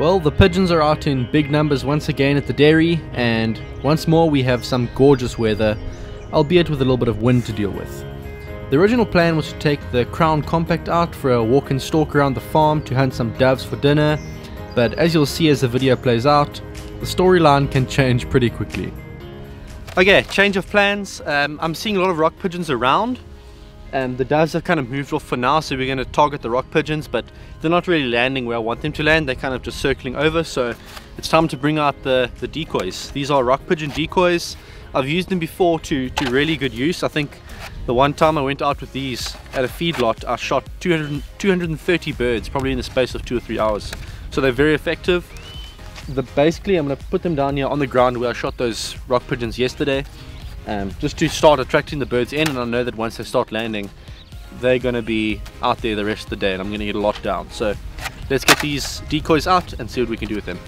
Well, the pigeons are out in big numbers once again at the dairy, and once more we have some gorgeous weather, albeit with a little bit of wind to deal with. The original plan was to take the Crown Compact out for a walk and stalk around the farm to hunt some doves for dinner, but as you'll see as the video plays out, the storyline can change pretty quickly. Okay, change of plans. I'm seeing a lot of rock pigeons around. The doves have kind of moved off for now, so we're going to target the rock pigeons, but they're not really landing where I want them to land. They're kind of just circling over, so it's time to bring out the decoys. These are rock pigeon decoys. I've used them before to really good use. I think the one time I went out with these at a feedlot, I shot 230 birds, probably in the space of 2 or 3 hours. So they're very effective. Basically, I'm going to put them down here on the ground where I shot those rock pigeons yesterday. Just to start attracting the birds in, and I know that once they start landing they're going to be out there the rest of the day and I'm going to get a lot down. So let's get these decoys out and see what we can do with them.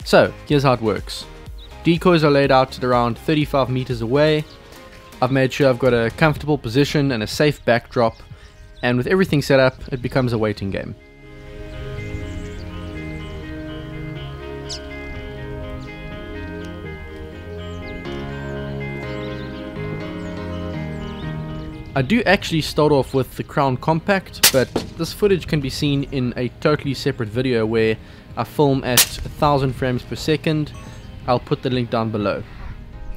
So here's how it works. Decoys are laid out at around 35 meters away. I've made sure I've got a comfortable position and a safe backdrop, and with everything set up it becomes a waiting game. I do actually start off with the Crown Compact, but this footage can be seen in a totally separate video where I film at 1000 frames per second. I'll put the link down below.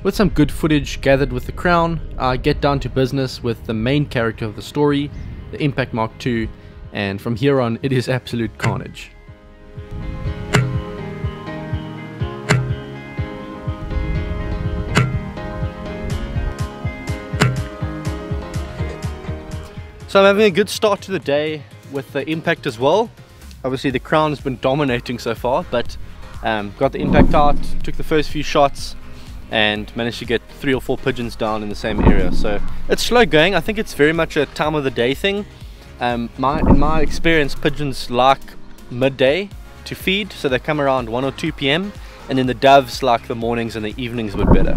With some good footage gathered with the Crown, I get down to business with the main character of the story, the Impact Mark II, and from here on it is absolute carnage. So I'm having a good start to the day with the Impact as well. Obviously the Crown has been dominating so far, but got the Impact out, took the first few shots and managed to get 3 or 4 pigeons down in the same area. So it's slow going. I think it's very much a time of the day thing. In my experience, pigeons like midday to feed, so they come around 1 or 2 p.m. and then the doves like the mornings and the evenings a bit better.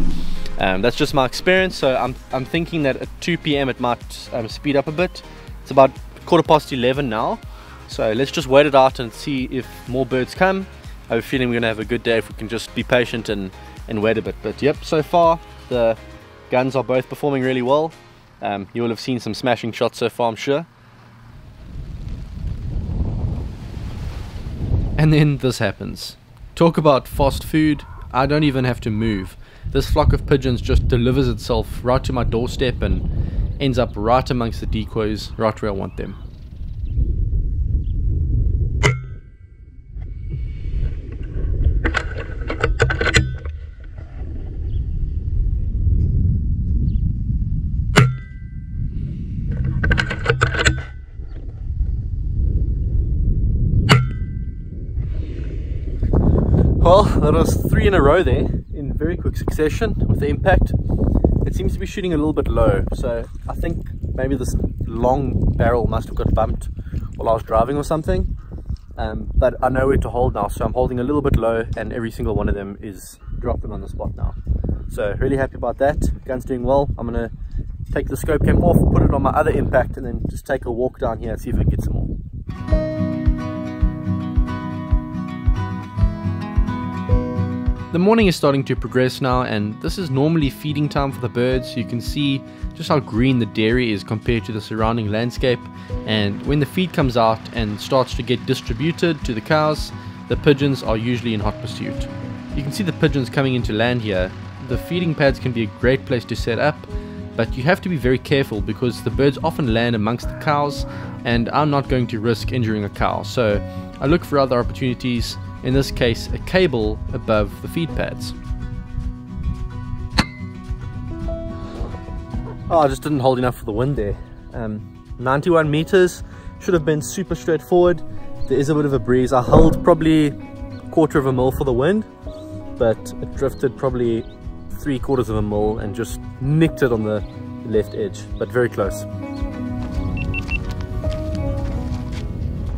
That's just my experience, so I'm thinking that at 2 p.m. it might speed up a bit. It's about 11:15 now, so let's just wait it out and see if more birds come. I have a feeling we're going to have a good day if we can just be patient and wait a bit. But yep, so far the guns are both performing really well. You will have seen some smashing shots so far, I'm sure. And then this happens. Talk about fast food, I don't even have to move. This flock of pigeons just delivers itself right to my doorstep and ends up right amongst the decoys, right where I want them. Well, that was 3 in a row there in very quick succession with the Impact. It seems to be shooting a little bit low, so I think maybe this long barrel must have got bumped while I was driving or something. But I know where to hold now, so I'm holding a little bit low and every single one of them is dropping on the spot now. So really happy about that. Gun's doing well. I'm going to take the scope cam off, put it on my other Impact and then just take a walk down here and see if I can get some more. The morning is starting to progress now, and this is normally feeding time for the birds. You can see just how green the dairy is compared to the surrounding landscape, and when the feed comes out and starts to get distributed to the cows, the pigeons are usually in hot pursuit. You can see the pigeons coming into land here. The feeding pads can be a great place to set up, but you have to be very careful because the birds often land amongst the cows, and I'm not going to risk injuring a cow, so I look for other opportunities. In this case, a cable above the feed pads. Oh, I just didn't hold enough for the wind there. 91 meters, should have been super straightforward. There is a bit of a breeze. I held probably 1/4 of a mil for the wind, but it drifted probably 3/4 of a mil and just nicked it on the left edge, but very close.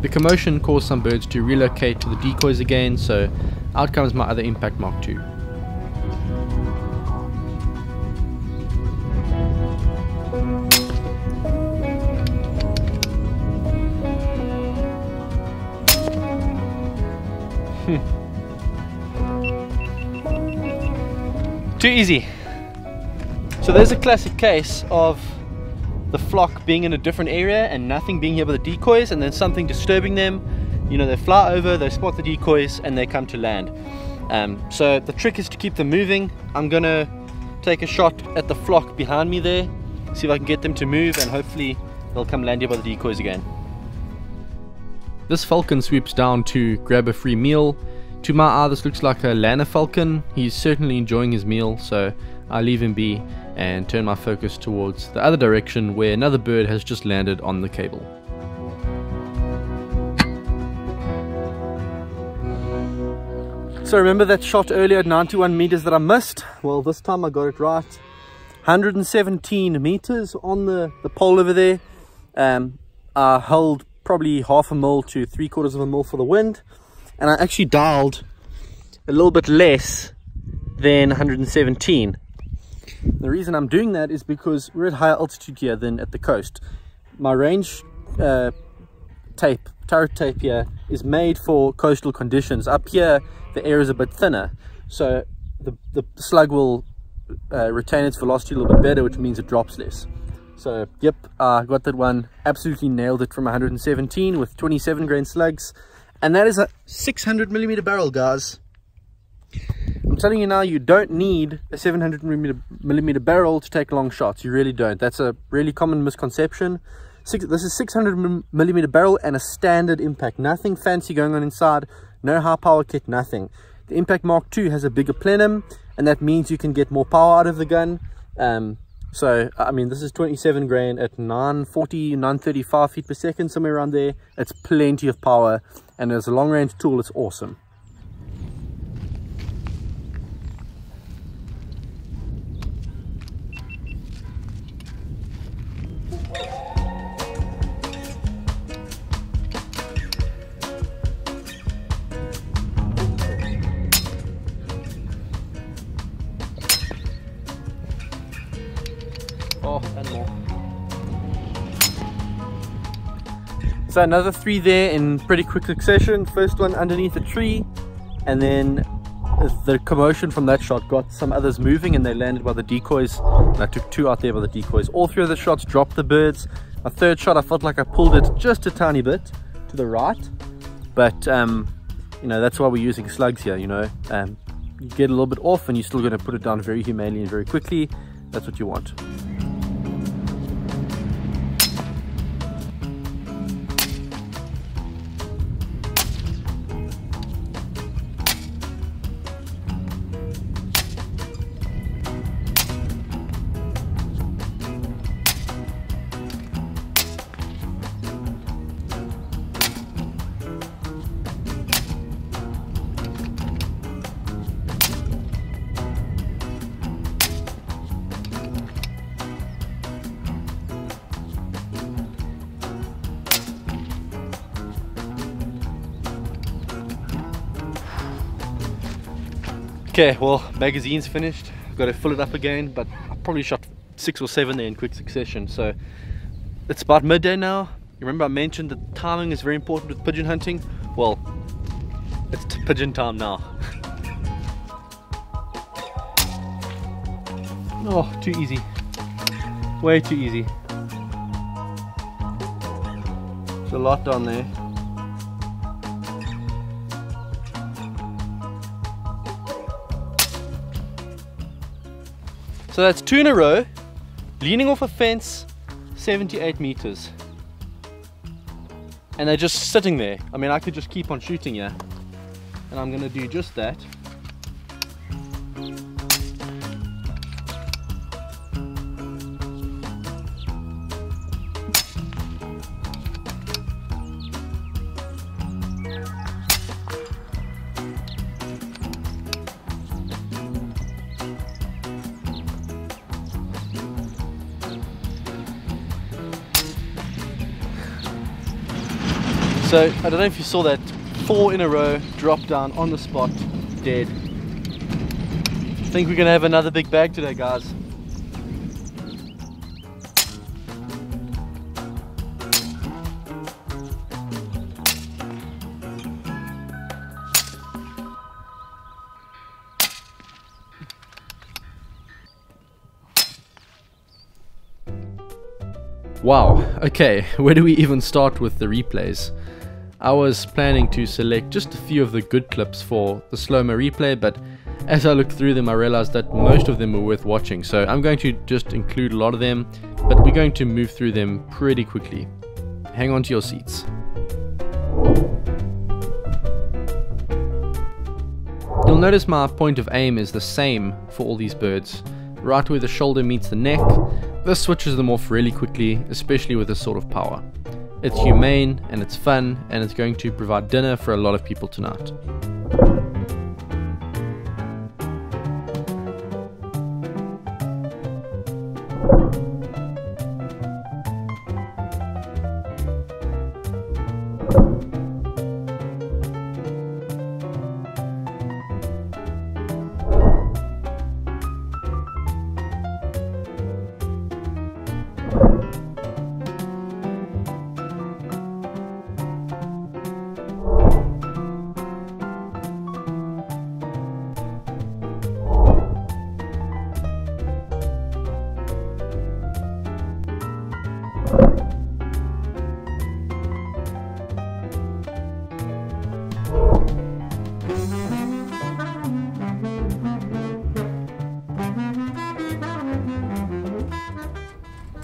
The commotion caused some birds to relocate to the decoys again, so out comes my other Impact Mark II. Too easy. So there's a classic case of the flock being in a different area and nothing being here by the decoys, and then something disturbing them. You know, they fly over, they spot the decoys, and they come to land. So the trick is to keep them moving. I'm gonna take a shot at the flock behind me there, see if I can get them to move, and hopefully they'll come land here by the decoys again. This falcon swoops down to grab a free meal. To my eye, this looks like a Lanner falcon. He's certainly enjoying his meal, so I leave him be and turn my focus towards the other direction where another bird has just landed on the cable. So remember that shot earlier at 91 meters that I missed? Well, this time I got it right. 117 meters on the pole over there. I held probably half a mil to 3/4 of a mil for the wind, and I actually dialed a little bit less than 117. The reason I'm doing that is because we're at higher altitude here than at the coast. My range turret tape here is made for coastal conditions. Up here the air is a bit thinner, so the slug will retain its velocity a little bit better, which means it drops less. So yep, I got that one, absolutely nailed it from 117 with 27 grain slugs, and that is a 600mm barrel, guys. I'm telling you now, you don't need a 700mm barrel to take long shots. You really don't. That's a really common misconception. This is 600mm barrel and a standard impact. Nothing fancy going on inside. No high power kit, nothing. The Impact Mark II has a bigger plenum, and that means you can get more power out of the gun. So, I mean, this is 27 grain at 940, 935 feet per second, somewhere around there. It's plenty of power, and as a long-range tool, it's awesome. Oh, and more. So another 3 there in pretty quick succession. First one underneath a tree, and then the commotion from that shot got some others moving, and they landed by the decoys, and I took 2 out there by the decoys. All 3 of the shots dropped the birds. My third shot, I felt like I pulled it just a tiny bit to the right, but you know, that's why we're using slugs here. You know, you get a little bit off and you're still going to put it down very humanely and very quickly. That's what you want. Okay, well, magazine's finished. I've got to fill it up again, but I probably shot 6 or 7 there in quick succession. So it's about midday now. Remember I mentioned that timing is very important with pigeon hunting? Well, it's pigeon time now. Oh, too easy. Way too easy. There's a lot down there. So that's 2 in a row, leaning off a fence, 78 meters. And they're just sitting there. I mean, I could just keep on shooting here. And I'm gonna do just that. So, I don't know if you saw that, 4 in a row, drop down on the spot, dead. I think we're gonna have another big bag today, guys. Wow, okay, where do we even start with the replays? I was planning to select just a few of the good clips for the slow-mo replay, but as I looked through them I realized that most of them were worth watching, so I'm going to just include a lot of them, but we're going to move through them pretty quickly. Hang on to your seats. You'll notice my point of aim is the same for all these birds, right where the shoulder meets the neck. This switches them off really quickly, especially with this sort of power. It's humane and it's fun, and it's going to provide dinner for a lot of people tonight.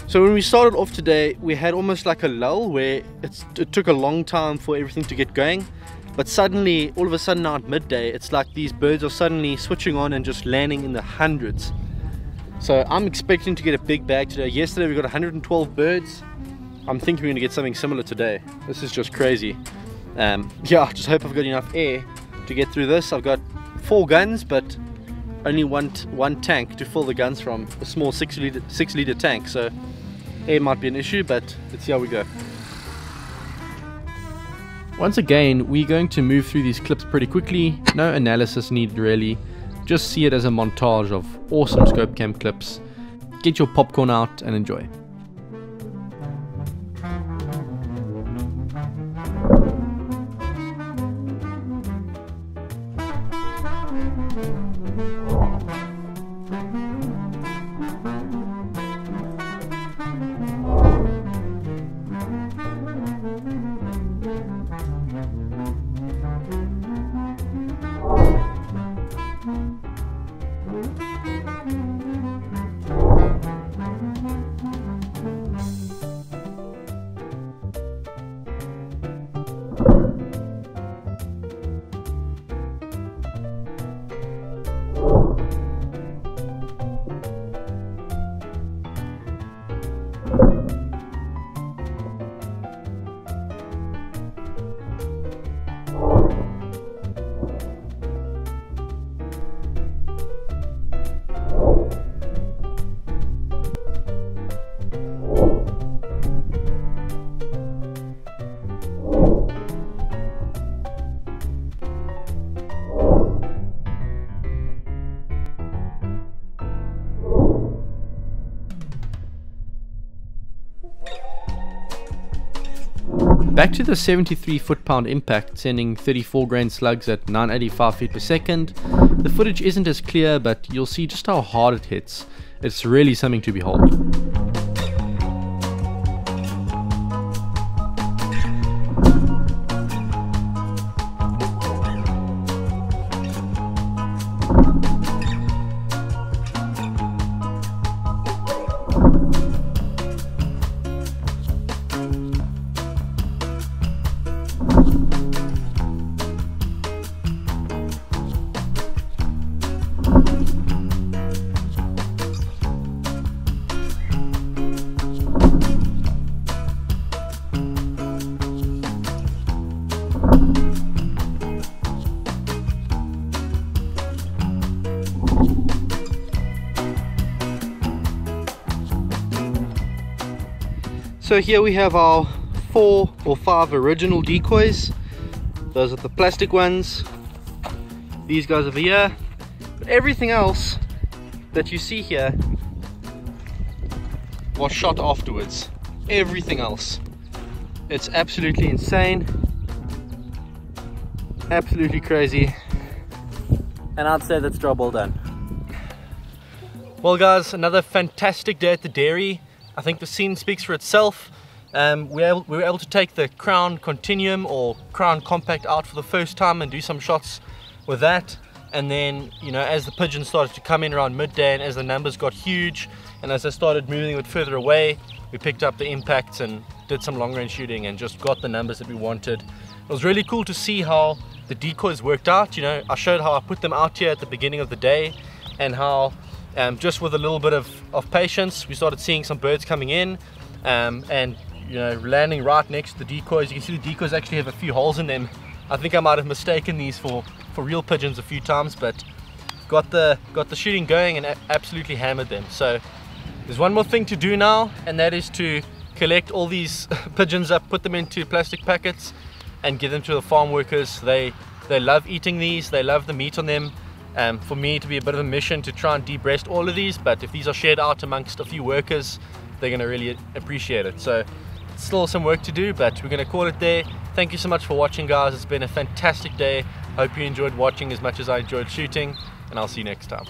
So when we started off today, we had almost like a lull where it took a long time for everything to get going, but suddenly, all of a sudden now at midday, it's like these birds are suddenly switching on and just landing in the hundreds. So I'm expecting to get a big bag today. Yesterday we got 112 birds. I'm thinking we're going to get something similar today. This is just crazy. Yeah, I just hope I've got enough air to get through this. I've got 4 guns, but only one tank to fill the guns from, a small 6 liter tank, so air might be an issue, but let's see how we go. Once again, we're going to move through these clips pretty quickly. No analysis needed really, just see it as a montage of awesome scope cam clips. Get your popcorn out and enjoy. Back to the 73 foot-pound impact, sending 34 grain slugs at 985 feet per second. The footage isn't as clear, but you'll see just how hard it hits. It's really something to behold. So here we have our 4 or 5 original decoys. Those are the plastic ones. These guys over here. But everything else that you see here was shot afterwards. Everything else. It's absolutely insane. Absolutely crazy. And I'd say that's job well done. Well guys, another fantastic day at the dairy. I think the scene speaks for itself. We were able to take the Crown Continuum or Crown Compact out for the first time and do some shots with that. And then, you know, as the pigeons started to come in around midday and as the numbers got huge and as I started moving a bit further away, we picked up the impacts and did some long range shooting and just got the numbers that we wanted. It was really cool to see how the decoys worked out. You know, I showed how I put them out here at the beginning of the day and how just with a little bit of patience we started seeing some birds coming in and you know, landing right next to the decoys. You can see the decoys actually have a few holes in them. I think I might have mistaken these for real pigeons a few times, but got the shooting going and absolutely hammered them. So there's one more thing to do now, and that is to collect all these pigeons up, put them into plastic packets and give them to the farm workers. They love eating these, they love the meat on them. For me, to be a bit of a mission to try and de-breast all of these, but if these are shared out amongst a few workers, they're going to really appreciate it. So still some work to do, but we're going to call it there. Thank you so much for watching, guys. It's been a fantastic day. Hope you enjoyed watching as much as I enjoyed shooting, and I'll see you next time.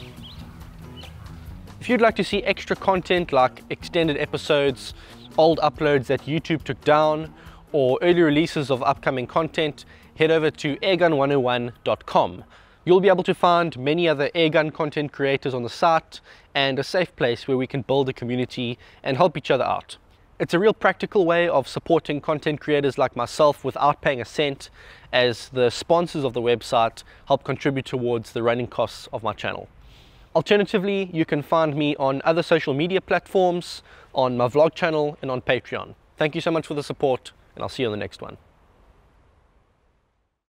If you'd like to see extra content like extended episodes, old uploads that YouTube took down, or early releases of upcoming content, head over to airgun101.com. You'll be able to find many other airgun content creators on the site and a safe place where we can build a community and help each other out. It's a real practical way of supporting content creators like myself without paying a cent, as the sponsors of the website help contribute towards the running costs of my channel. Alternatively, you can find me on other social media platforms, on my vlog channel and on Patreon. Thank you so much for the support, and I'll see you on the next one.